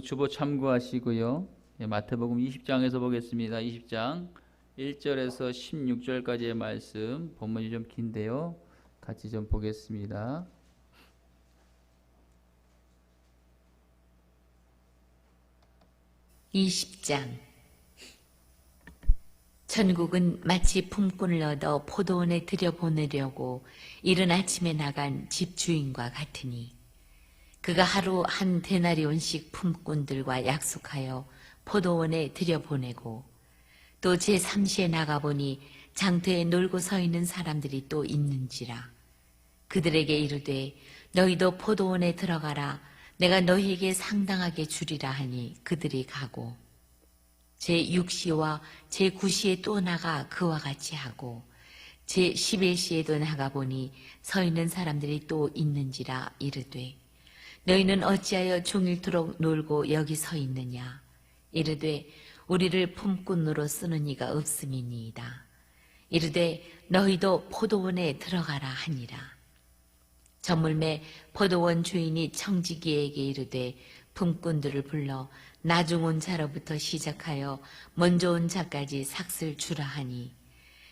주보 참고하시고요. 마태복음 20장에서 보겠습니다. 20장 1절에서 16절까지의 말씀, 본문이 좀 긴데요. 같이 좀 보겠습니다. (20장) 천국은 마치 품꾼을 얻어 포도원에 들여보내려고 이른 아침에 나간 집주인과 같으니 그가 하루 한 데나리온씩 품꾼들과 약속하여 포도원에 들여보내고 또 제3시에 나가보니 장터에 놀고 서 있는 사람들이 또 있는지라. 그들에게 이르되 너희도 포도원에 들어가라. 내가 너희에게 상당하게 주리라 하니 그들이 가고 제6시와 제9시에 또 나가 그와 같이 하고 제11시에도 나가보니 서 있는 사람들이 또 있는지라. 이르되 너희는 어찌하여 종일토록 놀고 여기 서 있느냐. 이르되 우리를 품꾼으로 쓰는 이가 없음이니이다. 이르되 너희도 포도원에 들어가라 하니라. 저물매 포도원 주인이 청지기에게 이르되 품꾼들을 불러 나중 온 자로부터 시작하여 먼저 온 자까지 삭슬 주라 하니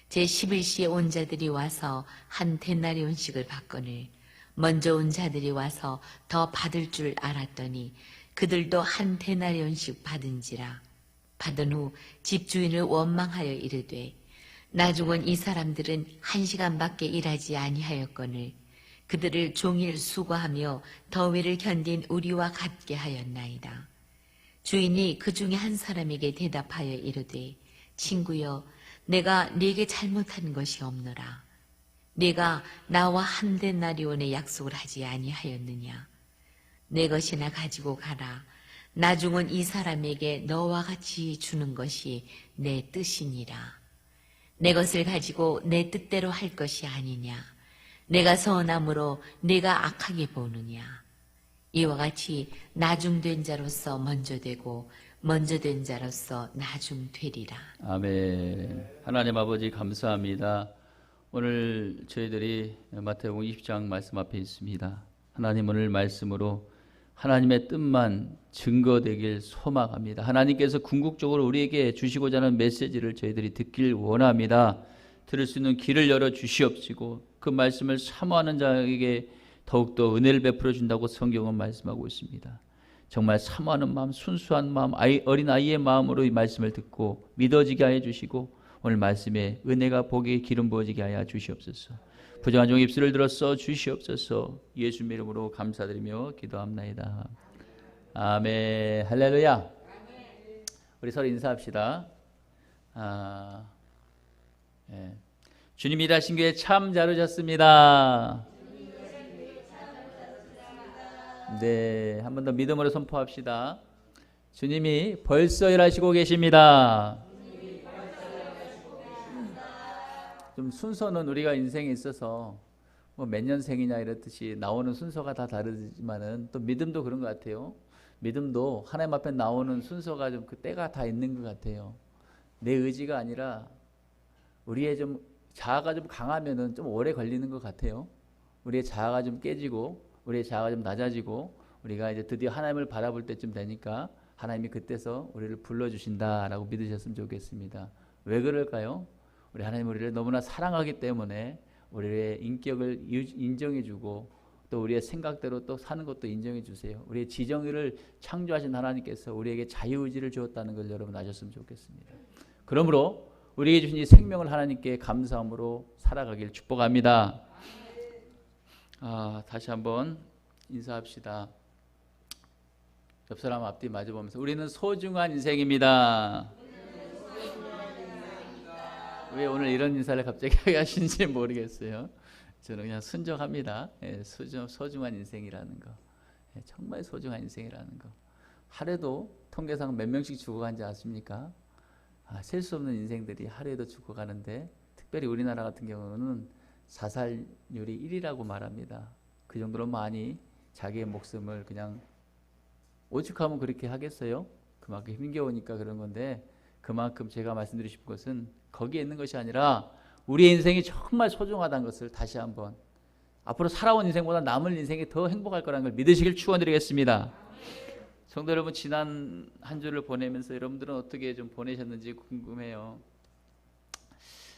제11시에 온 자들이 와서 한 데나리온씩을 받거늘 먼저 온 자들이 와서 더 받을 줄 알았더니 그들도 한 데나리온씩 받은지라. 받은 후 집주인을 원망하여 이르되 나중 온 이 사람들은 1시간밖에 일하지 아니하였거늘 그들을 종일 수고하며 더위를 견딘 우리와 같게 하였나이다. 주인이 그 중에 한 사람에게 대답하여 이르되 친구여 내가 네게 잘못한 것이 없노라. 네가 나와 한 데나리온의 약속을 하지 아니하였느냐. 내 것이나 가지고 가라. 나중 온 이 사람에게 너와 같이 주는 것이 내 뜻이니라. 내 것을 가지고 내 뜻대로 할 것이 아니냐. 내가 선함으로 네가 악하게 보느냐. 이와 같이 나중된 자로서 먼저 되고 먼저 된 자로서 나중되리라. 아멘. 하나님 아버지 감사합니다. 오늘 저희들이 마태복음 20장 말씀 앞에 있습니다. 하나님 오늘 말씀으로 하나님의 뜻만 증거되길 소망합니다. 하나님께서 궁극적으로 우리에게 주시고자 하는 메시지를 저희들이 듣길 원합니다. 들을 수 있는 길을 열어 주시옵시고 그 말씀을 사모하는 자에게 더욱더 은혜를 베풀어 준다고 성경은 말씀하고 있습니다. 정말 사모하는 마음, 순수한 마음, 어린아이의 마음으로 이 말씀을 듣고 믿어지게 하여 주시고 오늘 말씀에 은혜가 복이 기름 부어지게 하여 주시옵소서. 부정한 종 입술을 들어 써 주시옵소서. 예수님의 이름으로 감사드리며 기도합나이다. 아멘. 할렐루야. 우리 서로 인사합시다. 예. 주님이 일하신 교회 참 잘 오셨습니다. 네, 한 번 더 믿음으로 선포합시다. 주님이 벌써 일하시고 계십니다. 좀 순서는 우리가 인생에 있어서 뭐 몇 년생이냐 이렇듯이 나오는 순서가 다 다르지만은 또 믿음도 그런 것 같아요. 믿음도 하나님 앞에 나오는 순서가 좀 그 때가 다 있는 것 같아요. 내 의지가 아니라 우리의 좀 자아가 좀 강하면은 좀 오래 걸리는 것 같아요. 우리의 자아가 좀 깨지고 우리의 자아가 좀 낮아지고 우리가 이제 드디어 하나님을 바라볼 때쯤 되니까 하나님이 그때서 우리를 불러주신다라고 믿으셨으면 좋겠습니다. 왜 그럴까요? 우리 하나님 우리를 너무나 사랑하기 때문에 우리의 인격을 인정해주고 또 우리의 생각대로 또 사는 것도 인정해주세요. 우리의 지정의를 창조하신 하나님께서 우리에게 자유의지를 주었다는 걸 여러분 아셨으면 좋겠습니다. 그러므로 우리에게 주신 이 생명을 하나님께 감사함으로 살아가길 축복합니다. 다시 한번 인사합시다. 옆 사람 앞뒤 마주보면서 우리는 소중한 인생입니다. 왜 오늘 이런 인사를 갑자기 하시는지 모르겠어요. 저는 그냥 순종합니다. 소중한 인생이라는 거. 정말 소중한 인생이라는 거. 하루에도 통계상 몇 명씩 죽어간지 아십니까? 셀 수 없는 인생들이 하루에도 죽어가는데 특별히 우리나라 같은 경우는 자살률이 1위라고 말합니다. 그 정도로 많이 자기의 목숨을 그냥 오죽하면 그렇게 하겠어요? 그만큼 힘겨우니까 그런 건데 그만큼 제가 말씀드리고 싶은 것은 거기에 있는 것이 아니라 우리의 인생이 정말 소중하다는 것을 다시 한번 앞으로 살아온 인생보다 남은 인생이 더 행복할 거라는 걸 믿으시길 축원드리겠습니다. 성도 여러분, 지난 한 주를 보내면서 여러분들은 어떻게 좀 보내셨는지 궁금해요.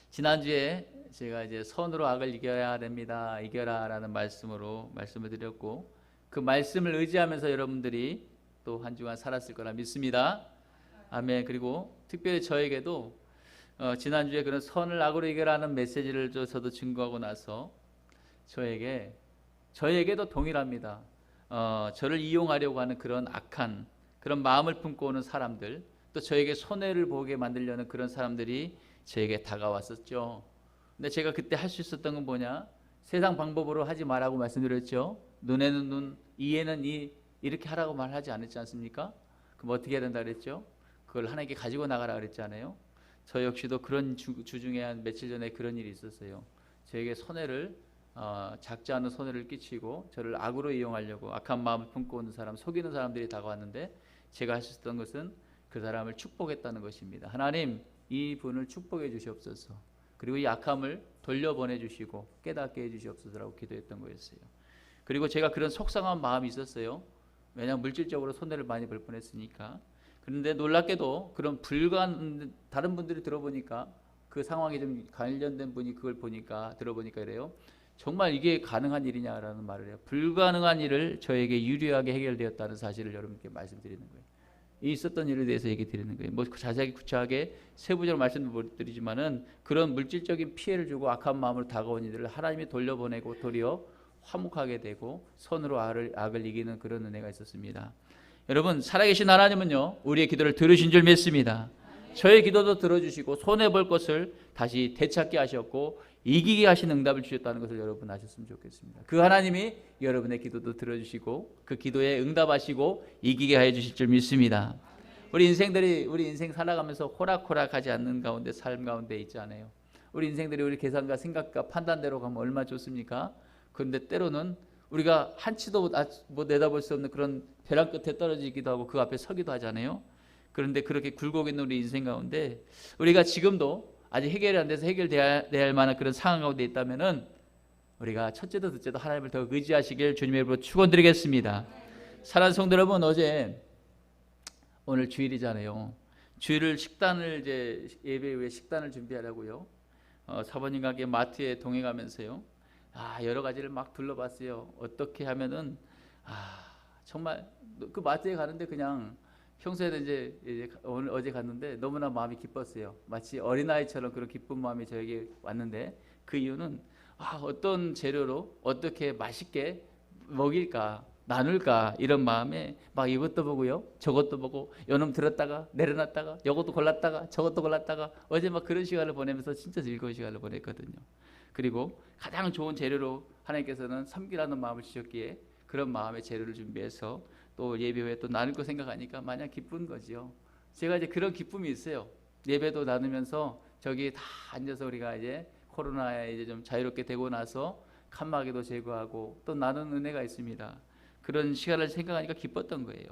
지난주에 제가 이제 선으로 악을 이겨야 됩니다. 이겨라라는 말씀을 드렸고, 그 말씀을 의지하면서 여러분들이 또 한 주간 살았을 거라 믿습니다. 아멘. 그리고 특별히 저에게도 지난주에 그런 선을 악으로 이겨라는 메시지를 저도 증거하고 나서 저에게도 동일합니다. 저를 이용하려고 하는 그런 악한 그런 마음을 품고 오는 사람들, 또 저에게 손해를 보게 만들려는 그런 사람들이 저에게 다가왔었죠. 근데 제가 그때 할 수 있었던 건 뭐냐? 세상 방법으로 하지 말라고 말씀드렸죠. 눈에는 눈, 이에는 이, 이렇게 하라고 말하지 않았지 않습니까? 그럼 어떻게 해야 된다 그랬죠? 그걸 하나님께 가지고 나가라 그랬잖아요. 저 역시도 그런 주중에 한 며칠 전에 그런 일이 있었어요. 저에게 작지 않은 손해를 끼치고 저를 악으로 이용하려고 악한 마음을 품고 오는 사람, 속이는 사람들이 다가왔는데, 제가 할 수 있었던 것은 그 사람을 축복했다는 것입니다. 하나님, 이 분을 축복해 주시옵소서. 그리고 이 악함을 돌려보내 주시고 깨닫게 해 주시옵소서라고 기도했던 거였어요. 그리고 제가 그런 속상한 마음이 있었어요. 왜냐하면 물질적으로 손해를 많이 볼 뻔했으니까. 그런데 놀랍게도 그런 다른 분들이 들어보니까, 그 상황에 좀 관련된 분이 그걸 들어보니까 이래요. 정말 이게 가능한 일이냐라는 말을 해요. 불가능한 일을 저에게 유리하게 해결되었다는 사실을 여러분께 말씀드리는 거예요. 이 있었던 일에 대해서 얘기 드리는 거예요. 뭐 자세하게 구체하게 세부적으로 말씀을 못 드리지만은, 그런 물질적인 피해를 주고 악한 마음으로 다가온 이들을 하나님이 돌려보내고 도리어 화목하게 되고 선으로 악을 이기는 그런 은혜가 있었습니다. 여러분, 살아계신 하나님은요, 우리의 기도를 들으신 줄 믿습니다. 저의 기도도 들어주시고 손해볼 것을 다시 되찾게 하셨고 이기게 하신 응답을 주셨다는 것을 여러분 아셨으면 좋겠습니다. 그 하나님이 여러분의 기도도 들어주시고 그 기도에 응답하시고 이기게 해 주실 줄 믿습니다. 우리 인생 살아가면서 호락호락하지 않는 가운데, 삶 가운데 있지 않아요. 우리 인생들이 우리 계산과 생각과 판단대로 가면 얼마나 좋습니까? 그런데 때로는 우리가 한치도 내다볼 수 없는 그런 벼랑 끝에 떨어지기도 하고 그 앞에 서기도 하잖아요. 그런데 그렇게 굴곡 있는 우리 인생 가운데 우리가 지금도 아직 해결이 안 돼서 해결돼야 할 만한 그런 상황 가운데 있다면은, 우리가 첫째도 둘째도 하나님을 더 의지하시길 주님의 이름으로 축원드리겠습니다. 사랑하는 성도 여러분, 오늘 주일이잖아요. 주일을 이제 예배 후에 식단을 준비하려고요. 사모님과 함께 마트에 동행하면서요. 여러 가지를 막 둘러봤어요. 어떻게 하면은 정말 그 마트에 가는데 그냥 평소에는 이제 어제 갔는데 너무나 마음이 기뻤어요. 마치 어린아이처럼 그런 기쁜 마음이 저에게 왔는데, 그 이유는 어떤 재료로 어떻게 맛있게 먹일까, 나눌까, 이런 마음에 막 이것도 보고요, 저것도 보고, 요놈 들었다가 내려놨다가 요것도 골랐다가 저것도 골랐다가, 어제 막 그런 시간을 보내면서 진짜 즐거운 시간을 보냈거든요. 그리고 가장 좋은 재료로 하나님께서는 섬기라는 마음을 주셨기에 그런 마음의 재료를 준비해서 또 예배 후에 또 나눌 거 생각하니까 마냥 기쁜 거지요. 제가 이제 그런 기쁨이 있어요. 예배도 나누면서 저기 다 앉아서 우리가 이제 코로나에 이제 좀 자유롭게 되고 나서 칸막이도 제거하고 또 나누는 은혜가 있습니다. 그런 시간을 생각하니까 기뻤던 거예요.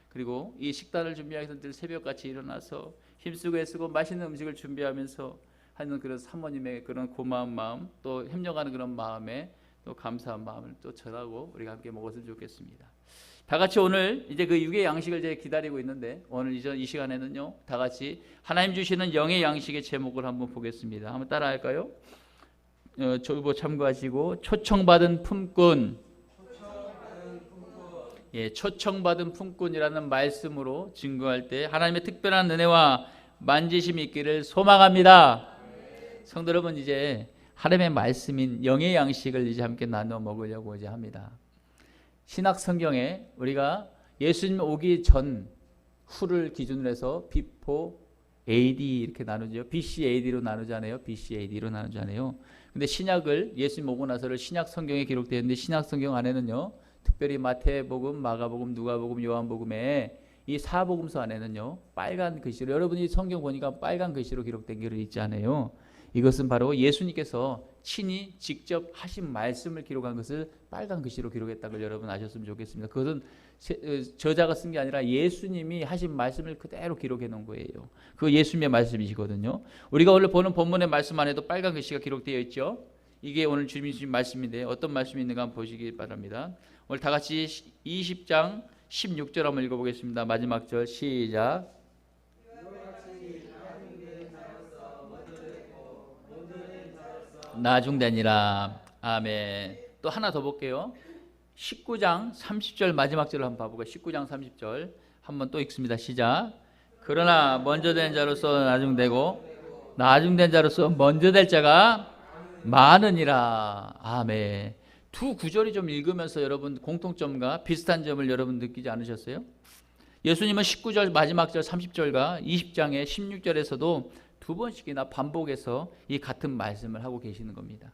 그리고 이 식단을 준비하기 위해서 늘 새벽같이 일어나서 힘쓰고 애쓰고 맛있는 음식을 준비하면서 하는 그런 사모님의 그런 고마운 마음, 또 협력하는 그런 마음에 또 감사한 마음을 또 전하고 우리가 함께 먹었으면 좋겠습니다. 다 같이 오늘 이제 그 육의 양식을 이제 기다리고 있는데, 오늘 이 시간에는요, 다 같이 하나님 주시는 영의 양식의 제목을 한번 보겠습니다. 한번 따라할까요? 조보 참고하시고, 초청받은 품꾼. 초청받은 품꾼이라는 말씀으로 증거할 때 하나님의 특별한 은혜와 만지심이 있기를 소망합니다. 성도 여러분, 이제 하나님의 말씀인 영의 양식을 이제 함께 나눠 먹으려고 이제 합니다. 신약 성경에 우리가 예수님 오기 전 후를 기준으로 해서 before AD 이렇게 나누죠. BC AD로 나누잖아요. BC AD로 나누잖아요. 근데 신약을, 예수님 오고 나서를 신약 성경에 기록되어 있는데, 신약 성경 안에는요, 특별히 마태복음, 마가복음, 누가복음, 요한복음에 이 사복음서 안에는요, 빨간 글씨로, 여러분이 성경 보니까 빨간 글씨로 기록된 게 있지 않아요? 이것은 바로 예수님께서 친히 직접 하신 말씀을 기록한 것을 빨간 글씨로 기록했다는 걸 여러분 아셨으면 좋겠습니다. 그것은 저자가 쓴 게 아니라 예수님이 하신 말씀을 그대로 기록해 놓은 거예요. 그거 예수님의 말씀이시거든요. 우리가 오늘 보는 본문의 말씀 안에도 빨간 글씨가 기록되어 있죠. 이게 오늘 주님 주신 말씀인데 어떤 말씀이 있는가 한번 보시기 바랍니다. 오늘 다 같이 20장 16절 한번 읽어보겠습니다. 마지막 절 시작. 나중되니라. 아멘. 또 하나 더 볼게요. 19장 30절 마지막 절을 한번 봐볼까요? 19장 30절 한번 또 읽습니다. 시작. 그러나 먼저 된 자로서 나중되고 나중된 자로서 먼저 될 자가 많으니라. 아멘. 두 구절이 좀 읽으면서 여러분 공통점과 비슷한 점을 여러분 느끼지 않으셨어요? 예수님은 19절 마지막 절 30절과 20장의 16절에서도 두 번씩이나 반복해서 이 같은 말씀을 하고 계시는 겁니다.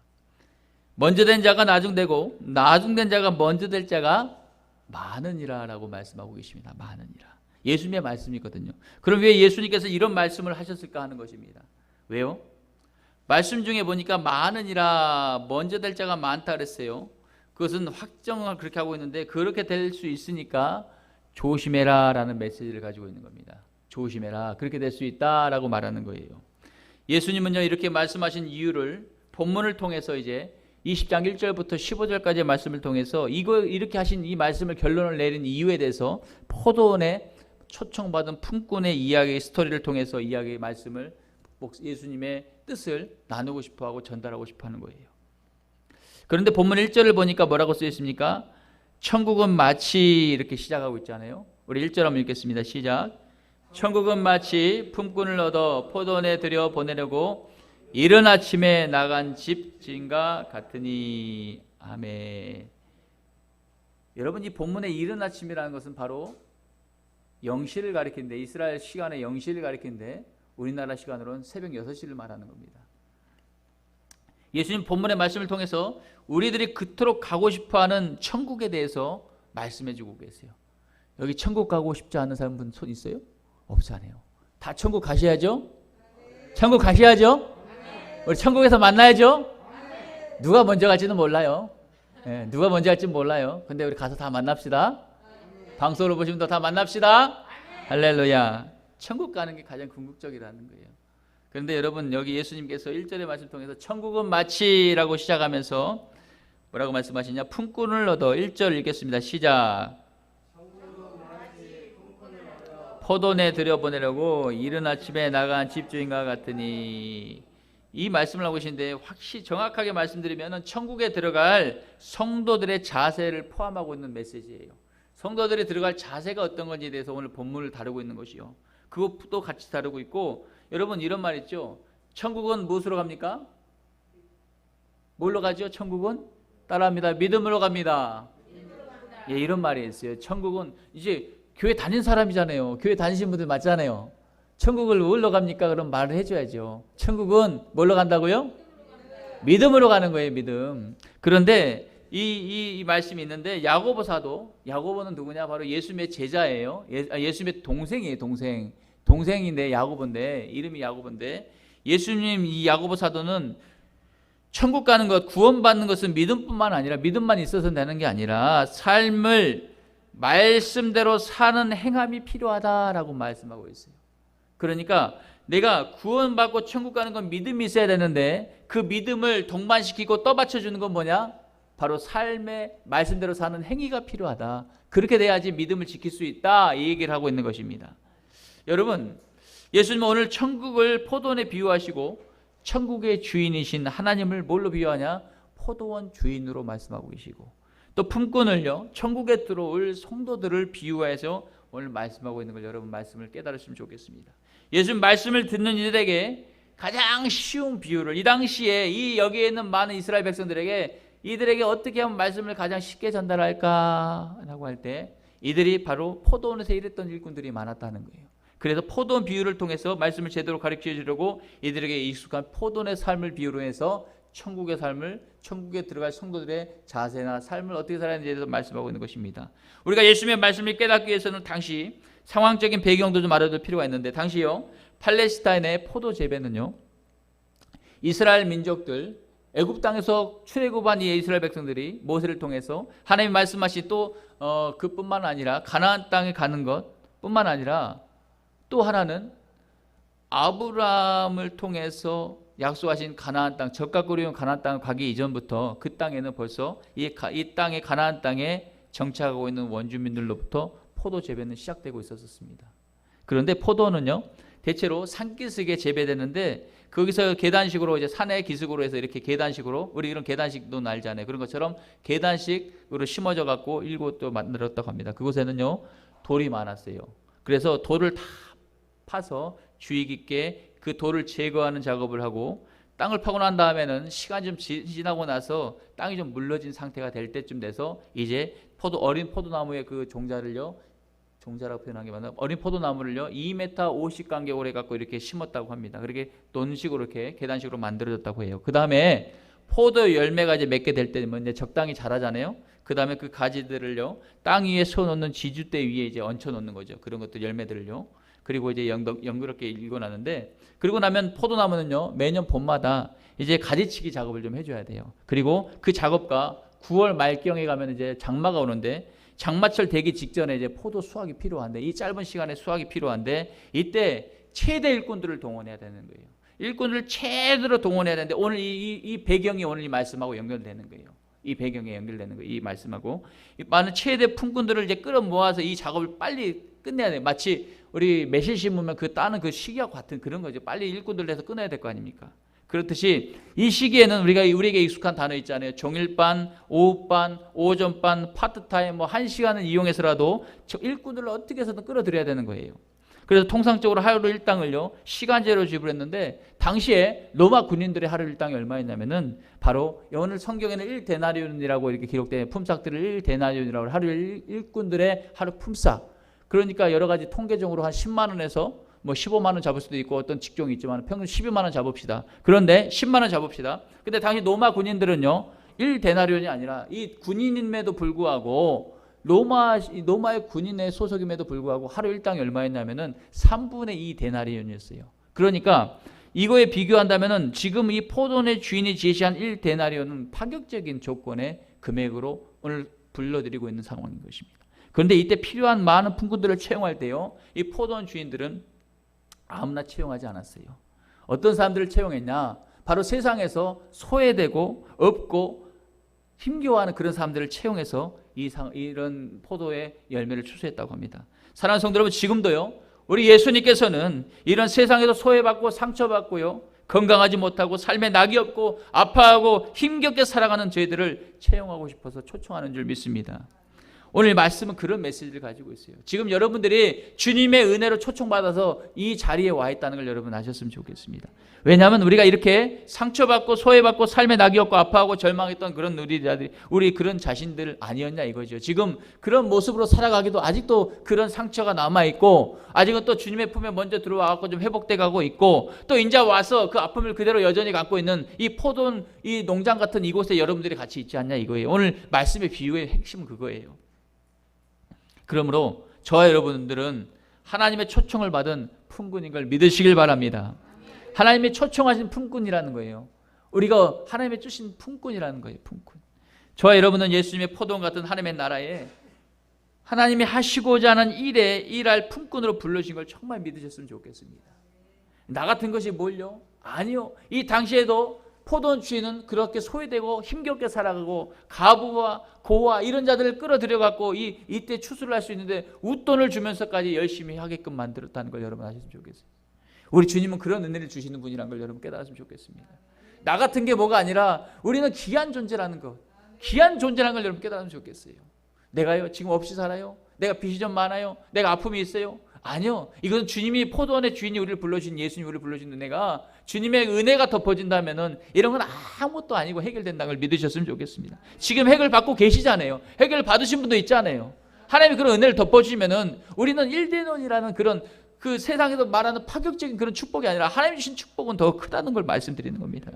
먼저 된 자가 나중되고 나중된 자가 먼저 될 자가 많으니라 라고 말씀하고 계십니다. 많으니라. 예수님의 말씀이거든요. 그럼 왜 예수님께서 이런 말씀을 하셨을까 하는 것입니다. 왜요? 말씀 중에 보니까 많으니라, 먼저 될 자가 많다 그랬어요. 그것은 확정을 그렇게 하고 있는데 그렇게 될 수 있으니까 조심해라 라는 메시지를 가지고 있는 겁니다. 조심해라, 그렇게 될 수 있다 라고 말하는 거예요. 예수님은요 이렇게 말씀하신 이유를 본문을 통해서 이제 20장 1절부터 15절까지의 말씀을 통해서 이렇게 하신 이 말씀을 결론을 내린 이유에 대해서 포도원에 초청받은 품꾼의 이야기 스토리를 통해서 이야기의 말씀을 예수님의 뜻을 나누고 싶어하고 전달하고 싶어하는 거예요. 그런데 본문 1절을 보니까 뭐라고 쓰여 있습니까? 천국은 마치 이렇게 시작하고 있잖아요. 우리 1절 한번 읽겠습니다. 시작. 천국은 마치 품꾼을 얻어 포도원에 들여 보내려고 이른 아침에 나간 집주인과 같으니. 아멘. 여러분 이 본문의 이른 아침이라는 것은 바로 영시를 가리키는데, 이스라엘 시간의 영시를 가리키는데 우리나라 시간으로는 새벽 6시를 말하는 겁니다. 예수님 본문의 말씀을 통해서 우리들이 그토록 가고 싶어하는 천국에 대해서 말씀해 주고 계세요. 여기 천국 가고 싶지 않은 사람 손 있어요? 없잖아요. 다 천국 가셔야죠? 천국 가셔야죠? 우리 천국에서 만나야죠? 누가 먼저 갈지는 몰라요. 네, 누가 먼저 갈지는 몰라요. 근데 우리 가서 다 만납시다. 방송으로 보시면 다 만납시다. 할렐루야. 천국 가는 게 가장 궁극적이라는 거예요. 그런데 여러분 여기 예수님께서 1절의 말씀 통해서 천국은 마치라고 시작하면서 뭐라고 말씀하시냐? 품꾼을 얻어. 1절 읽겠습니다. 시작. 포도원에 들여보내려고 이른 아침에 나간 집주인과 같으니. 이 말씀을 하고 계신데 확실히 정확하게 말씀드리면 천국에 들어갈 성도들의 자세를 포함하고 있는 메시지예요. 성도들이 들어갈 자세가 어떤 건지에 대해서 오늘 본문을 다루고 있는 것이요. 그것도 같이 다루고 있고, 여러분 이런 말 있죠. 천국은 무엇으로 갑니까? 뭘로 가죠? 천국은? 따라합니다. 믿음으로 갑니다. 예, 이런 말이 있어요. 천국은 이제 교회 다닌 사람이잖아요. 교회 다니신 분들 맞잖아요. 천국을 뭘로 갑니까? 그럼 말을 해줘야죠. 천국은 뭘로 간다고요? 믿음으로 가는 거예요. 믿음. 그런데 이 말씀이 있는데 야고보 사도, 야고보는 누구냐? 바로 예수님의 제자예요. 예수님의 동생이에요. 동생인데 야고보인데, 이름이 야고보인데, 예수님 이 야고보 사도는 천국 가는 것, 구원받는 것은 믿음뿐만 아니라, 믿음만 있어서 되는 게 아니라 삶을 말씀대로 사는 행함이 필요하다라고 말씀하고 있어요. 그러니까 내가 구원받고 천국 가는 건 믿음이 있어야 되는데 그 믿음을 동반시키고 떠받쳐주는 건 뭐냐? 바로 삶의 말씀대로 사는 행위가 필요하다. 그렇게 돼야지 믿음을 지킬 수 있다, 이 얘기를 하고 있는 것입니다. 여러분, 예수님은 오늘 천국을 포도원에 비유하시고 천국의 주인이신 하나님을 뭘로 비유하냐? 포도원 주인으로 말씀하고 계시고, 또 품꾼을요, 천국에 들어올 성도들을 비유해서 오늘 말씀하고 있는 걸 여러분 말씀을 깨달으시면 좋겠습니다. 예수님 말씀을 듣는 이들에게 가장 쉬운 비유를, 이 당시에 이 여기에 있는 많은 이스라엘 백성들에게 이들에게 어떻게 하면 말씀을 가장 쉽게 전달할까라고 할 때 이들이 바로 포도원에서 일했던 일꾼들이 많았다는 거예요. 그래서 포도원 비유를 통해서 말씀을 제대로 가르쳐 주려고 이들에게 익숙한 포도원의 삶을 비유로 해서 천국의 삶을, 천국에 들어갈 성도들의 자세나 삶을 어떻게 살아야 하는지에 대해서 말씀하고 있는 것입니다. 우리가 예수님의 말씀을 깨닫기 위해서는 당시 상황적인 배경도 좀 알아둘 필요가 있는데, 당시요 팔레스타인의 포도 재배는요, 이스라엘 민족들, 애굽 땅에서 출애굽한 이 이스라엘 백성들이 모세를 통해서 하나님 말씀하신 또 그뿐만 아니라 가나안 땅에 가는 것뿐만 아니라 또 하나는 아브라함을 통해서 약속하신 가나안 땅, 적과 꿀이 온 가나안 땅을 가기 이전부터 그 땅에는 벌써 이 땅의 가나안 땅에 정착하고 있는 원주민들로부터 포도 재배는 시작되고 있었습니다. 그런데 포도는요, 대체로 산기슭에 재배되는데 거기서 계단식으로 이제 산의 기슭으로 해서 이렇게 계단식으로, 우리 이런 계단식도 알잖아요. 그런 것처럼 계단식으로 심어져 갖고 일곳도 만들었다고 합니다. 그곳에는요 돌이 많았어요. 그래서 돌을 다 파서 주의 깊게 그 돌을 제거하는 작업을 하고, 땅을 파고 난 다음에는 시간이 좀 지나고 나서 땅이 좀 물러진 상태가 될 때쯤 돼서 이제 어린 포도나무의 그 종자를요, 종자라고 표현한 게 맞나? 어린 포도나무를요 2m 50 간격으로 해갖고 이렇게 심었다고 합니다. 그렇게 논식으로 이렇게 계단식으로 만들어졌다고 해요. 그 다음에 포도 열매가 이제 맺게 될 때면 이제 적당히 자라잖아요. 그 다음에 그 가지들을요 땅 위에 세워놓는 지주대 위에 이제 얹혀놓는 거죠. 그런 것들 열매들을요. 그리고 이제 연그럽게 일궈나는데, 그리고 나면 포도나무는요 매년 봄마다 이제 가지치기 작업을 좀 해줘야 돼요. 그리고 그 작업과 9월 말경에 가면 이제 장마가 오는데, 장마철 되기 직전에 이제 포도 수확이 필요한데, 이 짧은 시간에 수확이 필요한데 이때 최대 일꾼들을 동원해야 되는 거예요. 일꾼들을 최대로 동원해야 되는데, 오늘 이 배경이 오늘 이 말씀하고 연결되는 거예요. 이 배경에 연결되는 거예요. 이 말씀하고 많은 최대 품꾼들을 이제 끌어모아서 이 작업을 빨리 끝내야 돼요. 마치 우리 매실 심으면 그 따는 그 시기와 같은 그런 거죠. 빨리 일꾼들 내서 끊어야 될 거 아닙니까? 그렇듯이 이 시기에는 우리에게 익숙한 단어 있잖아요. 종일반, 오후반, 오전반, 파트타임, 뭐 1시간을 이용해서라도 일꾼들을 어떻게 해서든 끌어들여야 되는 거예요. 그래서 통상적으로 하루 일당을요 시간제로 지불했는데, 당시에 로마 군인들의 하루 일당이 얼마였냐면은 바로 오늘 성경에는 1데나리온이라고 이렇게 기록된 품삯들을 1데나리온이라고, 하루 일꾼들의 하루 품삯. 그러니까 여러 가지 통계적으로 한 10만 원에서 뭐 15만 원 잡을 수도 있고 어떤 직종이 있지만 평균 12만 원 잡읍시다. 그런데 10만 원 잡읍시다. 근데 당시 로마 군인들은요 1데나리온이 아니라, 이 군인임에도 불구하고 로마의 군인의 소속임에도 불구하고 하루 일당이 얼마였냐면은 3분의 2 데나리온이었어요. 그러니까 이거에 비교한다면은 지금 이 포도원의 주인이 제시한 1데나리온은 파격적인 조건의 금액으로 오늘 불러드리고 있는 상황인 것입니다. 그런데 이때 필요한 많은 품꾼들을 채용할 때요, 이 포도원 주인들은 아무나 채용하지 않았어요. 어떤 사람들을 채용했냐? 바로 세상에서 소외되고 없고 힘겨워하는 그런 사람들을 채용해서 이런 포도의 열매를 추수했다고 합니다. 사랑하는 성도 여러분, 지금도요 우리 예수님께서는 이런 세상에서 소외받고 상처받고요 건강하지 못하고 삶에 낙이 없고 아파하고 힘겹게 살아가는 저희들을 채용하고 싶어서 초청하는 줄 믿습니다. 오늘 말씀은 그런 메시지를 가지고 있어요. 지금 여러분들이 주님의 은혜로 초청받아서 이 자리에 와 있다는 걸 여러분 아셨으면 좋겠습니다. 왜냐하면 우리가 이렇게 상처받고 소외받고 삶에 낙이 없고 아파하고 절망했던 그런 우리 그런 자신들 아니었냐 이거죠. 지금 그런 모습으로 살아가기도 아직도 그런 상처가 남아있고, 아직은 또 주님의 품에 먼저 들어와서 좀 회복돼 가고 있고, 또 이제 와서 그 아픔을 그대로 여전히 갖고 있는 이 포도원, 이 농장 같은 이곳에 여러분들이 같이 있지 않냐 이거예요. 오늘 말씀의 비유의 핵심은 그거예요. 그러므로 저와 여러분들은 하나님의 초청을 받은 품꾼인 걸 믿으시길 바랍니다. 하나님의 초청하신 품꾼이라는 거예요. 우리가 하나님의 주신 품꾼이라는 거예요. 품꾼. 저와 여러분은 예수님의 포도원 같은 하나님의 나라에 하나님이 하시고자 하는 일에 일할 품꾼으로 불러주신 걸 정말 믿으셨으면 좋겠습니다. 나 같은 것이 뭘요? 아니요. 이 당시에도 포도원 주인은 그렇게 소외되고 힘겹게 살아가고 가부와 고와 이런 자들을 끌어들여 갖고 이때 추수를 할 수 있는데 웃돈을 주면서까지 열심히 하게끔 만들었다는 걸 여러분 아셨으면 좋겠어요. 우리 주님은 그런 은혜를 주시는 분이라는 걸 여러분 깨달았으면 좋겠습니다. 나 같은 게 뭐가 아니라 우리는 귀한 존재라는 것, 귀한 존재라는 걸 여러분 깨달았으면 좋겠어요. 내가요 지금 없이 살아요? 내가 빚이 좀 많아요? 내가 아픔이 있어요? 아니요. 이것은 주님이 포도원의 주인이 우리를 불러주신, 예수님이 우리를 불러주신 은혜가, 주님의 은혜가 덮어진다면은 이런 건 아무것도 아니고 해결된다는 걸 믿으셨으면 좋겠습니다. 지금 해결 받고 계시잖아요. 해결 받으신 분도 있잖아요. 하나님이 그런 은혜를 덮어주시면은 우리는 1데나리온이라는 그런 그 세상에서 말하는 파격적인 그런 축복이 아니라 하나님이 주신 축복은 더 크다는 걸 말씀드리는 겁니다.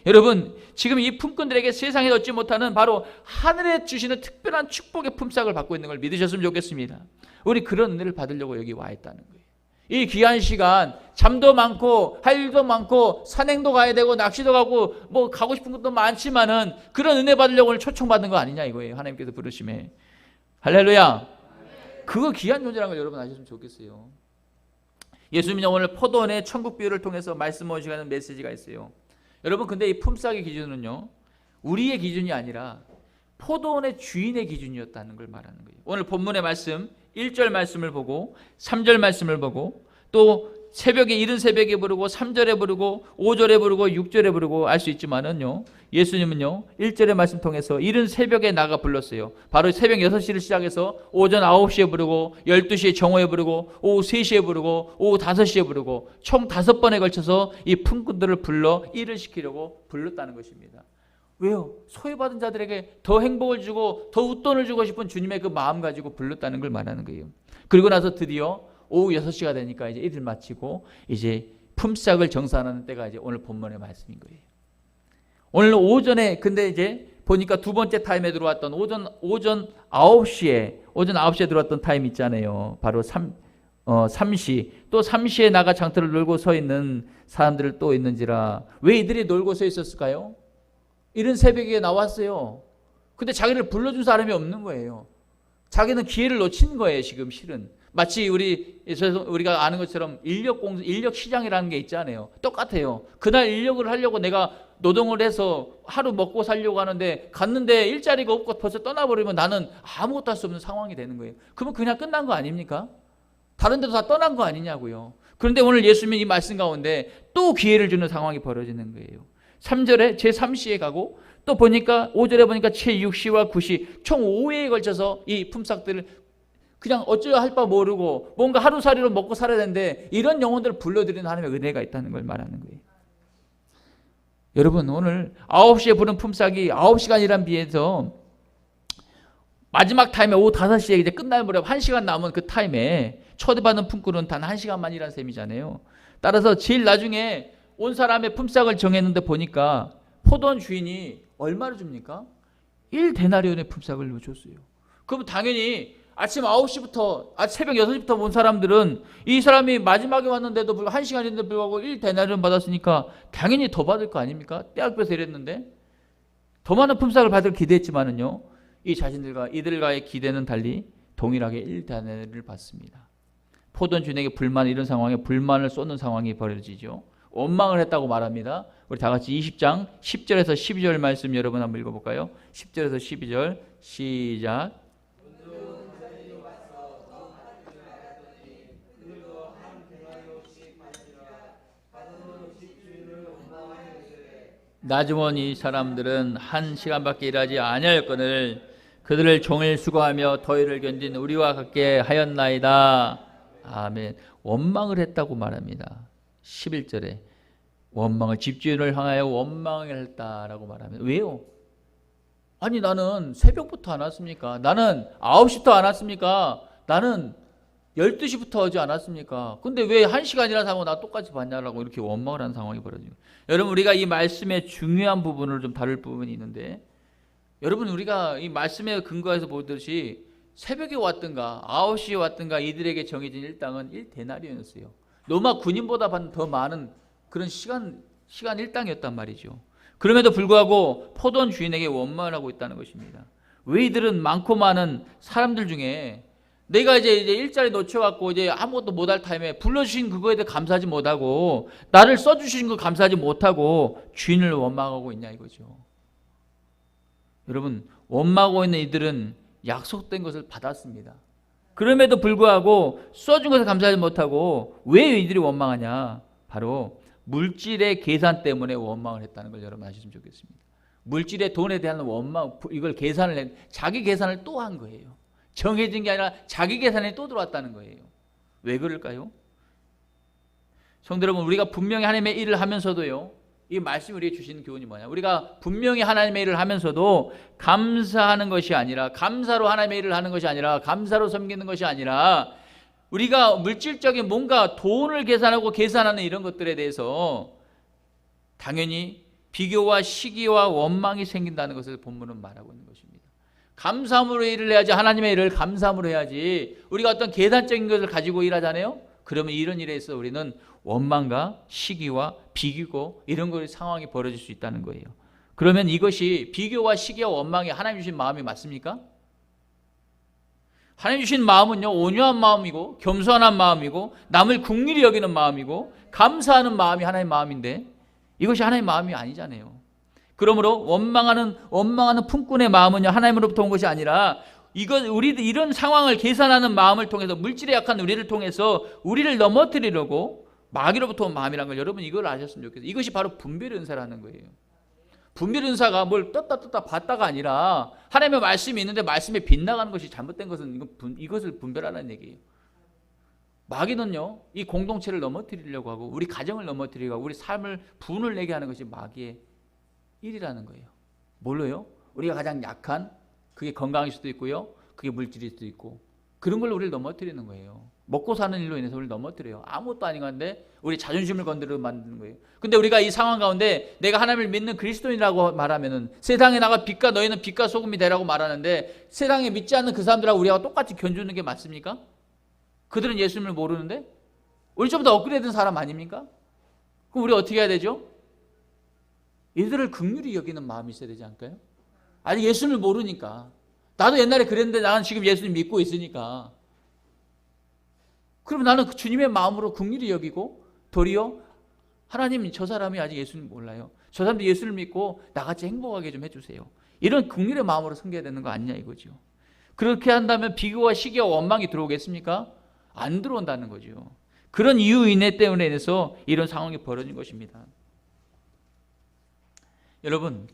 여러분, 지금 이 품꾼들에게 세상에 얻지 못하는 바로 하늘에 주시는 특별한 축복의 품삯을 받고 있는 걸 믿으셨으면 좋겠습니다. 우리 그런 은혜를 받으려고 여기 와 있다는 거예요. 이 귀한 시간, 잠도 많고 할 일도 많고 산행도 가야 되고 낚시도 가고 뭐 가고 싶은 것도 많지만은 그런 은혜 받으려고 오늘 초청받은 거 아니냐 이거예요. 하나님께서 부르심에. 할렐루야. 그거 귀한 존재라는 걸 여러분 아셨으면 좋겠어요. 예수님이 오늘 포도원의 천국 비유를 통해서 말씀하시는 메시지가 있어요. 여러분, 근데 이 품삯의 기준은요 우리의 기준이 아니라 포도원의 주인의 기준이었다는 걸 말하는 거예요. 오늘 본문의 말씀 1절 말씀을 보고 3절 말씀을 보고 또 새벽에 이른 새벽에 부르고 3절에 부르고 5절에 부르고 6절에 부르고 알 수 있지만은요, 예수님은요 1절의 말씀 통해서 이른 새벽에 나가 불렀어요. 바로 새벽 6시를 시작해서 오전 9시에 부르고 12시에 정오에 부르고 오후 3시에 부르고 오후 5시에 부르고 총 5번에 걸쳐서 이 품꾼들을 불러 일을 시키려고 불렀다는 것입니다. 왜요? 소외받은 자들에게 더 행복을 주고 더 웃돈을 주고 싶은 주님의 그 마음 가지고 불렀다는 걸 말하는 거예요. 그리고 나서 드디어 오후 6시가 되니까 이제 일을 마치고 이제 품삯을 정산하는 때가 이제 오늘 본문의 말씀인 거예요. 오늘 오전에 근데 이제 보니까 두 번째 타임에 들어왔던 오전 9시에 들어왔던 타임 있잖아요. 바로 3시. 또 3시에 나가 장터를 놀고 서 있는 사람들을 또 있는지라. 왜 이들이 놀고 서 있었을까요? 이른 새벽에 나왔어요. 근데 자기를 불러준 사람이 없는 거예요. 자기는 기회를 놓친 거예요, 지금 실은. 마치 우리가 아는 것처럼 인력 시장이라는 게 있잖아요. 똑같아요. 그날 인력을 하려고 내가 노동을 해서 하루 먹고 살려고 하는데 갔는데 일자리가 없고 벌써 떠나버리면 나는 아무것도 할 수 없는 상황이 되는 거예요. 그러면 그냥 끝난 거 아닙니까? 다른 데도 다 떠난 거 아니냐고요. 그런데 오늘 예수님이 이 말씀 가운데 또 기회를 주는 상황이 벌어지는 거예요. 3절에 제3시에 가고 또 보니까 5절에 보니까 제6시와 9시 총 5회에 걸쳐서 이 품삯들을 그냥 어쩌야 할 바 모르고 뭔가 하루살이로 먹고 살아야 되는데 이런 영혼들을 불러들이는 하나님의 은혜가 있다는 걸 말하는 거예요. 여러분 오늘 9시에 부른 품삯이 9시간 일한 비해서 마지막 타임에 오후 5시에 이제 끝날 무렵 1시간 남은 그 타임에 초대받은 품꾼은 단 1시간만 일한 셈이잖아요. 따라서 제일 나중에 온 사람의 품삯을 정했는데 보니까 포도원 주인이 얼마를 줍니까? 1데나리온의 품삯을 줬어요. 그럼 당연히 아침 9시부터 새벽 6시부터 온 사람들은 이 사람이 마지막에 왔는데도 불구하고 1시간인데도 불구하고 1데나리온 받았으니까 당연히 더 받을 거 아닙니까? 떼학볕에 이랬는데 더 많은 품삯을 받을 기대했지만은요, 이들과의 기대는 달리 동일하게 1데나리온을 받습니다. 포도원 주인에게 이런 상황에 불만을 쏟는 상황이 벌어지죠. 원망을 했다고 말합니다. 우리 다 같이 20장 10절에서 12절 말씀 여러분 한번 읽어볼까요? 10절에서 12절 시작. 나중원 이 사람들은 1시간밖에 일하지 아니하였거늘 그들을 종일 수고하며 더위를 견딘 우리와 같게 하였나이다. 아멘. 원망을 했다고 말합니다. 11절에 집주인을 향하여 원망을 했다라고 말합니다. 왜요? 아니 나는 새벽부터 안 왔습니까? 나는 9시부터 안 왔습니까? 나는 12시부터 오지 않았습니까? 근데 왜 1시간이나 사고 나 똑같이 받냐라고 이렇게 원망을 하는 상황이 벌어지고. 여러분 우리가 이 말씀의 중요한 부분을 좀 다룰 부분이 있는데, 여러분 우리가 이 말씀에 근거해서 보듯이 새벽에 왔든가 9시에 왔든가 이들에게 정해진 일당은 1데나리온이었어요. 로마 군인보다 더 많은 그런 시간 일당이었단 말이죠. 그럼에도 불구하고 포도원 주인에게 원망을 하고 있다는 것입니다. 왜 이들은 많고 많은 사람들 중에 내가 이제 일자리 놓쳐갖고 이제 아무것도 못할 타임에 불러주신 그거에 대해 감사하지 못하고 나를 써주신 거 감사하지 못하고 주인을 원망하고 있냐 이거죠. 여러분 원망하고 있는 이들은 약속된 것을 받았습니다. 그럼에도 불구하고 써준 것을 감사하지 못하고 왜 이들이 원망하냐? 바로 물질의 계산 때문에 원망을 했다는 걸 여러분 아시면 좋겠습니다. 물질의 돈에 대한 원망, 이걸 자기 계산을 또 한 거예요. 정해진 게 아니라 자기 계산에 또 들어왔다는 거예요. 왜 그럴까요? 성도 여러분, 우리가 분명히 하나님의 일을 하면서도요, 이 말씀이 우리에게 주시는 교훈이 뭐냐? 우리가 분명히 하나님의 일을 하면서도 감사하는 것이 아니라, 감사로 하나님의 일을 하는 것이 아니라, 감사로 섬기는 것이 아니라, 우리가 물질적인 뭔가 돈을 계산하는 이런 것들에 대해서 당연히 비교와 시기와 원망이 생긴다는 것을 본문은 말하고 있는 것입니다. 감사함으로 일을 해야지, 하나님의 일을 감사함으로 해야지, 우리가 어떤 계산적인 것을 가지고 일하잖아요. 그러면 이런 일에 있어 우리는 원망과 시기와 비교고 이런 거의 상황이 벌어질 수 있다는 거예요. 그러면 이것이 비교와 시기와 원망이 하나님 주신 마음이 맞습니까? 하나님 주신 마음은요, 온유한 마음이고 겸손한 마음이고 남을 긍휼히 여기는 마음이고 감사하는 마음이 하나님의 마음인데 이것이 하나님의 마음이 아니잖아요. 그러므로 원망하는 품꾼의 마음은요, 하나님으로부터 온 것이 아니라 이런 상황을 계산하는 마음을 통해서, 물질에 약한 우리를 통해서 우리를 넘어뜨리려고 마귀로부터 온 마음이란 걸 여러분 이걸 아셨으면 좋겠어요. 이것이 바로 분별 은사라는 거예요. 분별 은사가 뭘 떴다 봤다가 아니라 하나님의 말씀이 있는데 말씀에 빗나가는 것이 잘못된 것은 이것을 분별하라는 얘기예요. 마귀는요, 이 공동체를 넘어뜨리려고 하고 우리 가정을 넘어뜨리고 우리 삶을 분을 내게 하는 것이 마귀의 일이라는 거예요. 뭘로요? 우리가 가장 약한, 그게 건강일 수도 있고요, 그게 물질일 수도 있고, 그런 걸로 우리를 넘어뜨리는 거예요. 먹고 사는 일로 인해서 우리를 넘어뜨려요. 아무것도 아닌 건데 우리 자존심을 건드려 만드는 거예요. 근데 우리가 이 상황 가운데 내가 하나님을 믿는 그리스도인이라고 말하면은, 세상에 나가 빛과, 너희는 빛과 소금이 되라고 말하는데 세상에 믿지 않는 그 사람들하고 우리가 똑같이 견주는 게 맞습니까? 그들은 예수님을 모르는데 우리 좀 더 업그레이드된 사람 아닙니까? 그럼 우리 어떻게 해야 되죠? 이들을 긍휼히 여기는 마음이 있어야 되지 않을까요? 아직 예수님을 모르니까. 나도 옛날에 그랬는데 나는 지금 예수님 믿고 있으니까. 그러면 나는 그 주님의 마음으로 긍휼히 여기고, 도리어 하나님, 저 사람이 아직 예수님 몰라요, 저 사람도 예수를 믿고 나같이 행복하게 좀 해주세요, 이런 긍휼의 마음으로 섬겨야 되는 거 아니냐 이거죠. 그렇게 한다면 비교와 시기와 원망이 들어오겠습니까? 안 들어온다는 거죠. 그런 이유 인해 때문에 인해서 이런 상황이 벌어진 것입니다. 여러분,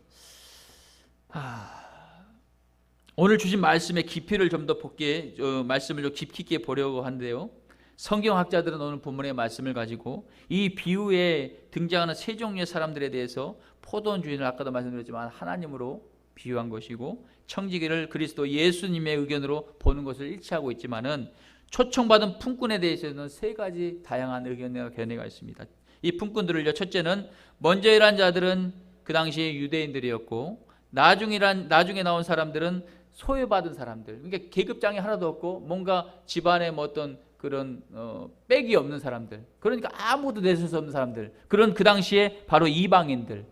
오늘 주신 말씀의 깊이를 좀 더 볼게, 말씀을 좀 깊이 있게 보려고 하는데요, 성경학자들은 오늘 본문의 말씀을 가지고 이 비유에 등장하는 세 종류의 사람들에 대해서 포도원 주인을 아까도 말씀드렸지만 하나님으로 비유한 것이고, 청지기를 그리스도 예수님의 의견으로 보는 것을 일치하고 있지만은, 초청받은 품꾼에 대해서는 세 가지 다양한 의견과 견해가 있습니다. 이 품꾼들을요, 첫째는 먼저 일한 자들은 그 당시에 유대인들이었고, 나중에 나온 사람들은 소외받은 사람들, 그러니까 계급장이 하나도 없고 뭔가 집안에 뭐 어떤 그런 빽이 없는 사람들, 그러니까 아무도 내줄 수 없는 사람들, 그런 그 당시에 바로 이방인들,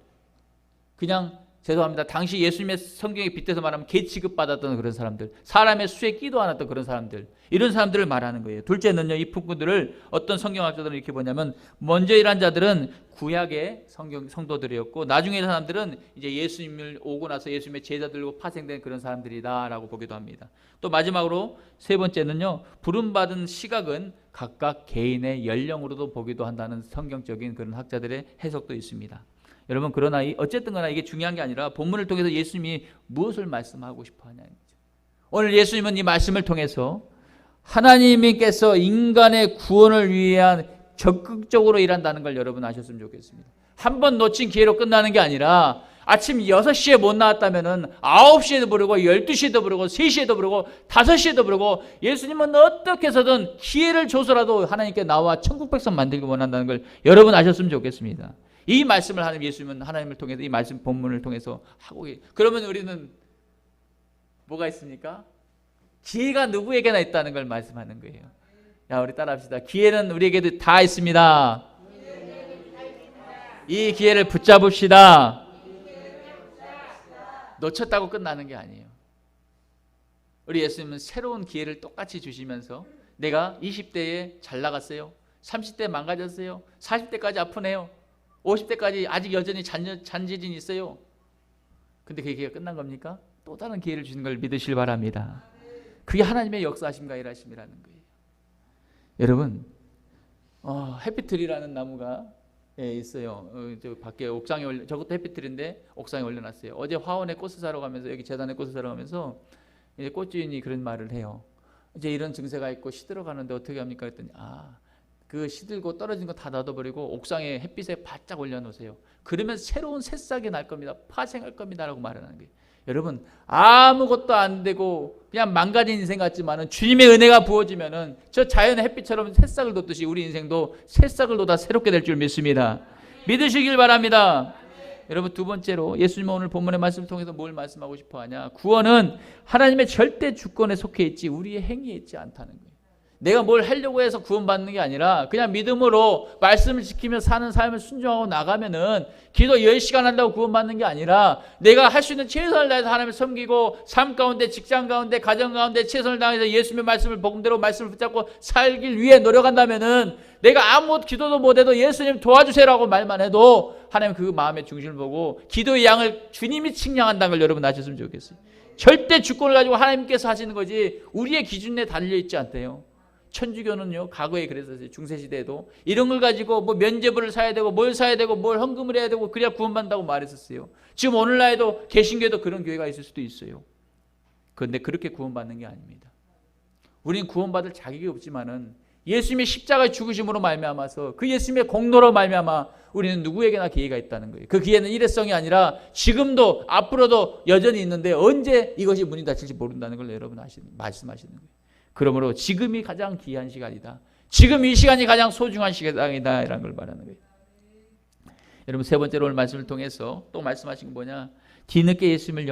그냥 죄송합니다, 당시 예수님의 성경에 빗대서 말하면 개 취급받았던 그런 사람들, 사람의 수에 끼도 않았던 그런 사람들, 이런 사람들을 말하는 거예요. 둘째는요, 이 품꾼들을 어떤 성경학자들은 이렇게 보냐면, 먼저 일한 자들은 구약의 성도들이었고, 나중에 사람들은 이제 예수님을 오고 나서 예수님의 제자들로 파생된 그런 사람들이다라고 보기도 합니다. 또 마지막으로 세 번째는요, 부름받은 시각은 각각 개인의 연령으로도 보기도 한다는 성경적인 그런 학자들의 해석도 있습니다. 여러분, 그러나 어쨌든 거나 이게 중요한 게 아니라 본문을 통해서 예수님이 무엇을 말씀하고 싶어 하냐는 거죠. 오늘 예수님은 이 말씀을 통해서 하나님께서 인간의 구원을 위한 적극적으로 일한다는 걸 여러분 아셨으면 좋겠습니다. 한 번 놓친 기회로 끝나는 게 아니라 아침 6시에 못 나왔다면은 9시에도 부르고 12시에도 부르고 3시에도 부르고 5시에도 부르고, 예수님은 어떻게 해서든 기회를 줘서라도 하나님께 나와 천국 백성 만들기 원한다는 걸 여러분 아셨으면 좋겠습니다. 이 말씀을 하는 예수님은 하나님을 통해서, 이 말씀 본문을 통해서 하고 그러면 우리는 뭐가 있습니까? 기회가 누구에게나 있다는 걸 말씀하는 거예요. 야, 우리 따라합시다. 기회는 우리에게도 다 있습니다. 이 기회를 붙잡읍시다. 놓쳤다고 끝나는 게 아니에요. 우리 예수님은 새로운 기회를 똑같이 주시면서, 내가 20대에 잘 나갔어요, 30대 망가졌어요, 40대까지 아프네요, 50대까지 아직 여전히 잔재진이 있어요. 근데 그 기회가 끝난 겁니까? 또 다른 기회를 주는 걸 믿으실 바랍니다. 그게 하나님의 역사하심과 일하심이라는 거예요. 여러분, 해피트리라는 나무가 있어요. 저 밖에 옥상에 저것도 해피트리인데 옥상에 올려놨어요. 어제 화원에 꽃을 사러 가면서, 여기 재단에 꽃을 사러 가면서 이제 꽃주인이 그런 말을 해요. 이제 이런 증세가 있고 시들어가는데 어떻게 합니까? 그랬더니 그 시들고 떨어진 거 다 놔둬버리고 옥상에 햇빛에 바짝 올려놓으세요. 그러면 새로운 새싹이 날 겁니다. 파생할 겁니다. 라고 말하는 거예요. 여러분, 아무것도 안 되고 그냥 망가진 인생 같지만은 주님의 은혜가 부어지면은 저 자연의 햇빛처럼 새싹을 돋듯이 우리 인생도 새싹을 돋아 새롭게 될 줄 믿습니다. 믿으시길 바랍니다. 여러분, 두 번째로 예수님은 오늘 본문의 말씀을 통해서 뭘 말씀하고 싶어 하냐? 구원은 하나님의 절대 주권에 속해 있지 우리의 행위에 있지 않다는 거예요. 내가 뭘 하려고 해서 구원받는 게 아니라 그냥 믿음으로 말씀을 지키며 사는 삶을 순종하고 나가면은, 기도 10시간 한다고 구원받는 게 아니라 내가 할 수 있는 최선을 다해서 하나님을 섬기고 삶 가운데, 직장 가운데, 가정 가운데 최선을 다해서 예수님의 말씀을 복음대로 말씀을 붙잡고 살길 위해 노력한다면은, 내가 아무 기도도 못해도 예수님 도와주세요라고 말만 해도 하나님 그 마음의 중심을 보고 기도의 양을 주님이 측량한다는 걸 여러분 아셨으면 좋겠어요. 절대 주권을 가지고 하나님께서 하시는 거지 우리의 기준에 달려있지 않대요. 천주교는요, 과거에 그랬었어요. 중세시대에도 이런 걸 가지고 뭐 면죄부를 사야 되고 뭘 사야 되고 뭘 헌금을 해야 되고 그래야 구원받는다고 말했었어요. 지금 오늘날에도 개신교에도 그런 교회가 있을 수도 있어요. 그런데 그렇게 구원받는 게 아닙니다. 우리는 구원받을 자격이 없지만은 예수님의 십자가의 죽으심으로 말미암아서 그 예수님의 공로로 말미암아 우리는 누구에게나 기회가 있다는 거예요. 그 기회는 일회성이 아니라 지금도 앞으로도 여전히 있는데 언제 이것이 문이 닫힐지 모른다는 걸 여러분 말씀하시는 거예요. 그러므로 지금이 가장 귀한 시간이다. 지금 이 시간이 가장 소중한 시간이다. 이런 걸 말하는 거예요. 여러분 세 번째로 오늘 말씀을 통해서 또 말씀하신 게 뭐냐? 뒤늦게 예수님을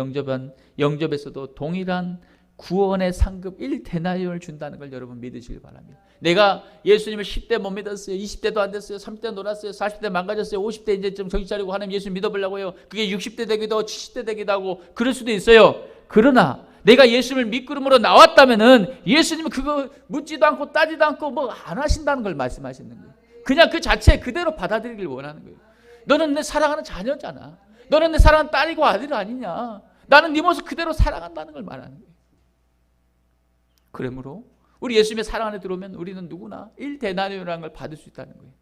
영접에서도 동일한 구원의 상급 1데나리온을 준다는 걸 여러분 믿으시길 바랍니다. 내가 예수님을 10대 못 믿었어요. 20대도 안 됐어요. 30대 놀았어요. 40대 망가졌어요. 50대 이제 좀 정신 차리고 하나님 예수 믿어보려고요. 그게 60대 되기도 하고 70대 되기도 하고 그럴 수도 있어요. 그러나 내가 예수님을 믿음으로 나왔다면은 예수님은 그거 묻지도 않고 따지도 않고 뭐 안 하신다는 걸 말씀하시는 거예요. 그냥 그 자체 그대로 받아들이길 원하는 거예요. 너는 내 사랑하는 자녀잖아. 너는 내 사랑하는 딸이고 아들 아니냐. 나는 네 모습 그대로 사랑한다는 걸 말하는 거예요. 그러므로 우리 예수님의 사랑 안에 들어오면 우리는 누구나 1데나리온이라는 걸 받을 수 있다는 거예요.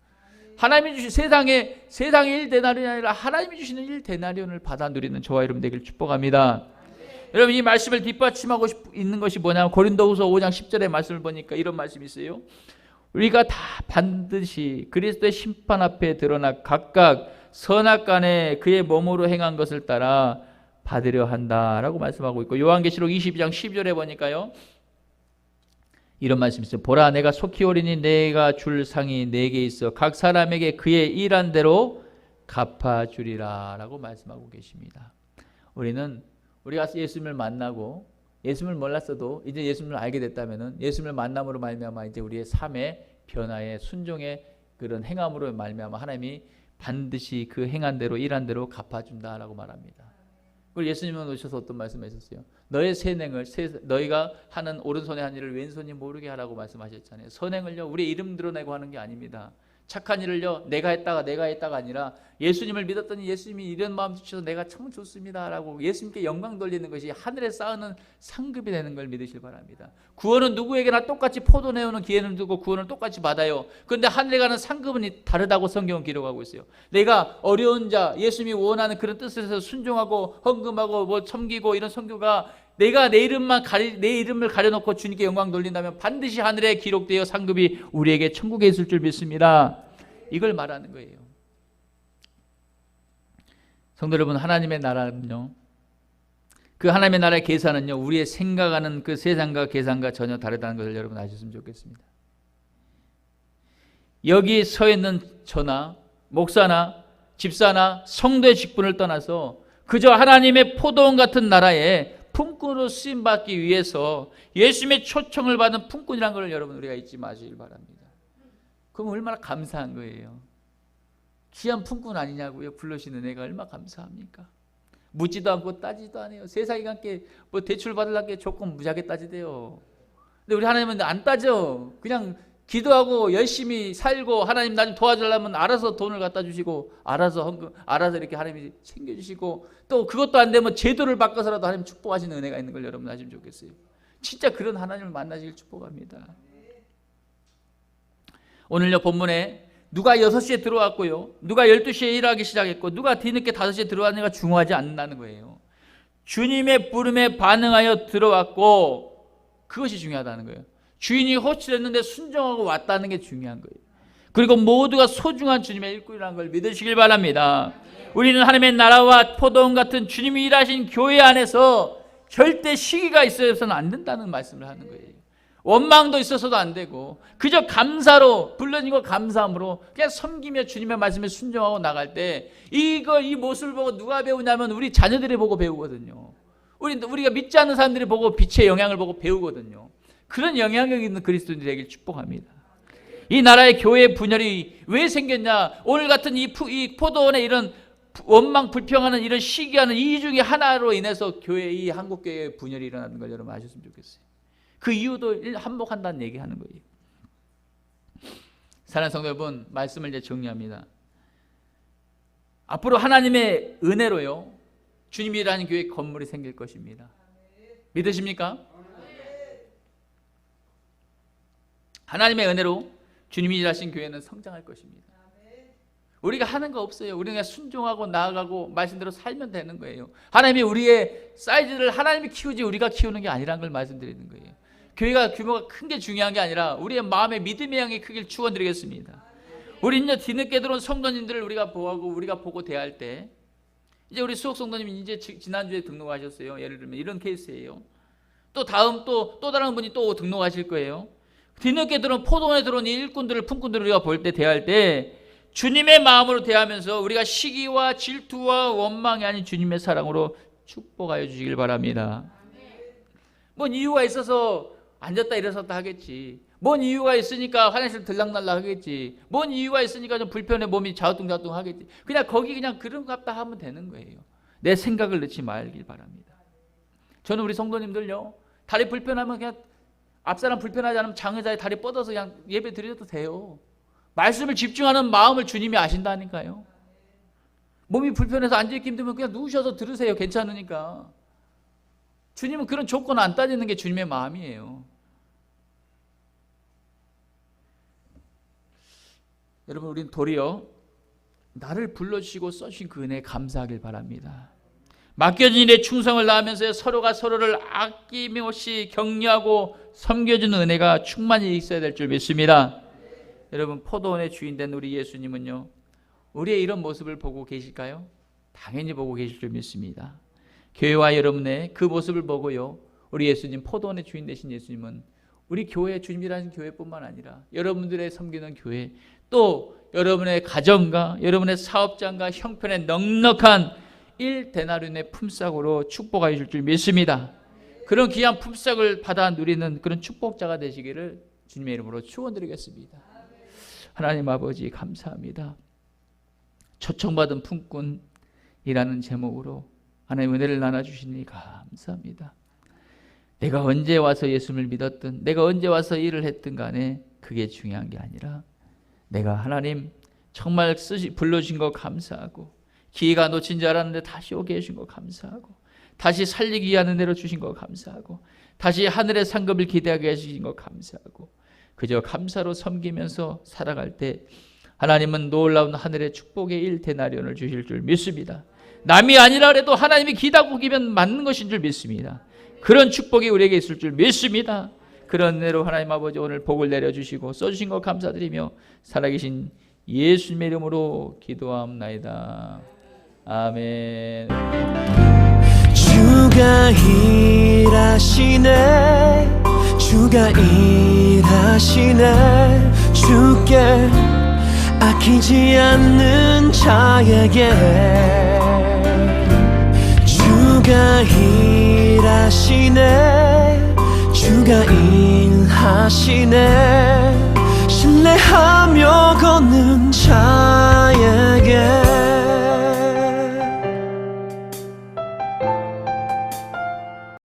하나님이 주신 세상의 1데나리온이 아니라 하나님이 주시는 1데나리온을 받아 누리는 저와 여러분 되기를 축복합니다. 여러분 이 말씀을 뒷받침하고 있는 것이 뭐냐면 고린도후서 5장 10절의 말씀을 보니까 이런 말씀이 있어요. 우리가 다 반드시 그리스도의 심판 앞에 드러나 각각 선악간에 그의 몸으로 행한 것을 따라 받으려 한다라고 말씀하고 있고 요한계시록 22장 12절에 보니까요. 이런 말씀이 있어요. 보라 내가 속히 오리니 내가 줄 상이 내게 있어 각 사람에게 그의 일한 대로 갚아주리라 라고 말씀하고 계십니다. 우리가 예수님을 만나고 예수님을 몰랐어도 이제 예수님을 알게 됐다면은 예수님을 만남으로 말미암아 이제 우리의 삶의 변화의 순종의 그런 행함으로 말미암아 하나님이 반드시 그 행한 대로 일한 대로 갚아준다라고 말합니다. 그리고 예수님은 오셔서 어떤 말씀하셨어요? 너의 선행을 너희가 하는 오른손에 한 일을 왼손이 모르게 하라고 말씀하셨잖아요. 선행을요 우리 이름 드러내고 하는 게 아닙니다. 착한 일을요 내가 했다가 아니라 예수님을 믿었더니 예수님이 이런 마음 주셔서 내가 참 좋습니다 라고 예수님께 영광 돌리는 것이 하늘에 쌓는 상급이 되는 걸 믿으실 바랍니다. 구원은 누구에게나 똑같이 포도내오는 기회는 두고 구원을 똑같이 받아요. 그런데 하늘에 가는 상급은 다르다고 성경은 기록하고 있어요. 내가 어려운 자 예수님이 원하는 그런 뜻에서 순종하고 헌금하고 뭐 섬기고 이런 선교가 내가 내 이름을 가려놓고 주님께 영광 돌린다면 반드시 하늘에 기록되어 상급이 우리에게 천국에 있을 줄 믿습니다. 이걸 말하는 거예요. 성도 여러분 하나님의 나라는요 그 하나님의 나라의 계산은요 우리의 생각하는 그 세상과 계산과 전혀 다르다는 것을 여러분 아셨으면 좋겠습니다. 여기 서 있는 저나 목사나 집사나 성도의 직분을 떠나서 그저 하나님의 포도원 같은 나라에 품꾼으로 쓰임받기 위해서 예수님의 초청을 받은 품꾼이라는 걸 여러분 우리가 잊지 마시길 바랍니다. 그럼 얼마나 감사한 거예요. 귀한 품꾼 아니냐고요. 불러주시는 은혜가 얼마나 감사합니까. 묻지도 않고 따지도 않아요. 세상에 함께 뭐 대출 받으려고 조금 무지하게 따지대요. 근데 우리 하나님은 안 따져. 그냥 기도하고 열심히 살고 하나님 나 좀 도와주려면 알아서 돈을 갖다 주시고 알아서 헌금 알아서 이렇게 하나님이 챙겨주시고 또 그것도 안 되면 제도를 바꿔서라도 하나님 축복하시는 은혜가 있는 걸 여러분 아시면 좋겠어요. 진짜 그런 하나님을 만나시길 축복합니다. 오늘요 본문에 누가 6시에 들어왔고요 누가 12시에 일하기 시작했고 누가 뒤늦게 5시에 들어왔느냐가 중요하지 않는다는 거예요. 주님의 부름에 반응하여 들어왔고 그것이 중요하다는 거예요. 주인이 호출했는데 순종하고 왔다는 게 중요한 거예요. 그리고 모두가 소중한 주님의 일꾼이라는 걸 믿으시길 바랍니다. 우리는 하나님의 나라와 포도원 같은 주님이 일하신 교회 안에서 절대 시기가 있어서는 안 된다는 말씀을 하는 거예요. 원망도 있어서도 안 되고 그저 감사로 불러진 거 감사함으로 그냥 섬기며 주님의 말씀에 순종하고 나갈 때 이 모습을 보고 누가 배우냐면 우리 자녀들이 보고 배우거든요. 우리가 믿지 않는 사람들이 보고 빛의 영향을 보고 배우거든요. 그런 영향력 있는 그리스도인이 되길 축복합니다. 이 나라의 교회의 분열이 왜 생겼냐? 오늘 같은 이 포도원의 이런 원망 불평하는 이런 시기하는 이 중에 하나로 인해서 이 한국 교회의 분열이 일어나는 걸 여러분 아셨으면 좋겠어요. 그 이유도 한몫한다는 얘기하는 거예요. 사랑하는 성도 여러분, 말씀을 이제 정리합니다. 앞으로 하나님의 은혜로요 주님이라는 교회 건물이 생길 것입니다. 믿으십니까? 하나님의 은혜로 주님이 일하신 교회는 성장할 것입니다. 우리가 하는 거 없어요. 우리는 그냥 순종하고 나아가고 말씀대로 살면 되는 거예요. 하나님이 우리의 사이즈를 하나님이 키우지 우리가 키우는 게 아니라는 걸 말씀드리는 거예요. 교회가 규모가 큰 게 중요한 게 아니라 우리의 마음의 믿음의 양이 크길 축원드리겠습니다. 우리 이제 뒤늦게 들어온 성도님들을 우리가 보호하고 우리가 보고 대할 때, 이제 우리 수옥 성도님이 이제 지난주에 등록하셨어요. 예를 들면 이런 케이스예요. 또 다음 또 다른 분이 또 등록하실 거예요. 뒤늦게 들어온 포도원에 들어온 이 일꾼들을 품꾼들을 우리가 볼 때 대할 때 주님의 마음으로 대하면서 우리가 시기와 질투와 원망이 아닌 주님의 사랑으로 축복하여 주시길 바랍니다. 뭔 이유가 있어서 앉았다 일어섰다 하겠지. 뭔 이유가 있으니까 화장실 들락날락 하겠지. 뭔 이유가 있으니까 좀 불편해 몸이 좌우뚱자뚱 하겠지. 그냥 거기 그냥 그런갑다 하면 되는 거예요. 내 생각을 넣지 말길 바랍니다. 저는 우리 성도님들요, 다리 불편하면 그냥 앞사람 불편하지 않으면 장의자의 다리 뻗어서 그냥 예배 드려도 돼요. 말씀을 집중하는 마음을 주님이 아신다니까요. 몸이 불편해서 앉아있기 힘들면 그냥 누우셔서 들으세요. 괜찮으니까. 주님은 그런 조건 안 따지는 게 주님의 마음이에요. 여러분, 우리는 도리어 나를 불러주시고 써주신 그 은혜에 감사하길 바랍니다. 맡겨진 일에 충성을 다하면서 서로가 서로를 아낌없이 격려하고 섬겨주는 은혜가 충만히 있어야 될 줄 믿습니다. 여러분, 포도원의 주인된 우리 예수님은요, 우리의 이런 모습을 보고 계실까요? 당연히 보고 계실 줄 믿습니다. 교회와 여러분의 그 모습을 보고요, 우리 예수님, 포도원의 주인 되신 예수님은 우리 교회, 주님이라는 교회뿐만 아니라 여러분들의 섬기는 교회, 또 여러분의 가정과 여러분의 사업장과 형편의 넉넉한 1데나리온의 품삯으로 축복하여 줄 줄 믿습니다. 그런 귀한 품삯을 받아 누리는 그런 축복자가 되시기를 주님의 이름으로 축원드리겠습니다. 하나님 아버지, 감사합니다. 초청받은 품꾼이라는 제목으로 하나님 은혜를 나눠주시니 감사합니다. 내가 언제 와서 예수님을 믿었든, 내가 언제 와서 일을 했든 간에 그게 중요한 게 아니라 내가 하나님 정말 불러주신 거 감사하고, 기회가 놓친 줄 알았는데 다시 오게 해주신 거 감사하고, 다시 살리기 위한 은혜로 주신 거 감사하고, 다시 하늘의 상급을 기대하게 해주신 거 감사하고, 그저 감사로 섬기면서 살아갈 때 하나님은 놀라운 하늘의 축복의 1데나리온을 주실 줄 믿습니다. 남이 아니라 그래도 하나님이 기다고기면 맞는 것인 줄 믿습니다. 그런 축복이 우리에게 있을 줄 믿습니다. 그런 은혜로 하나님 아버지 오늘 복을 내려주시고 써주신 것 감사드리며 살아계신 예수님의 이름으로 기도합나이다. 아멘. 주가 일하시네, 주가 일하시네, 주께 아끼지 않는 자에게 주가 일하시네, 주가 일하시네, 신뢰하며 걷는 자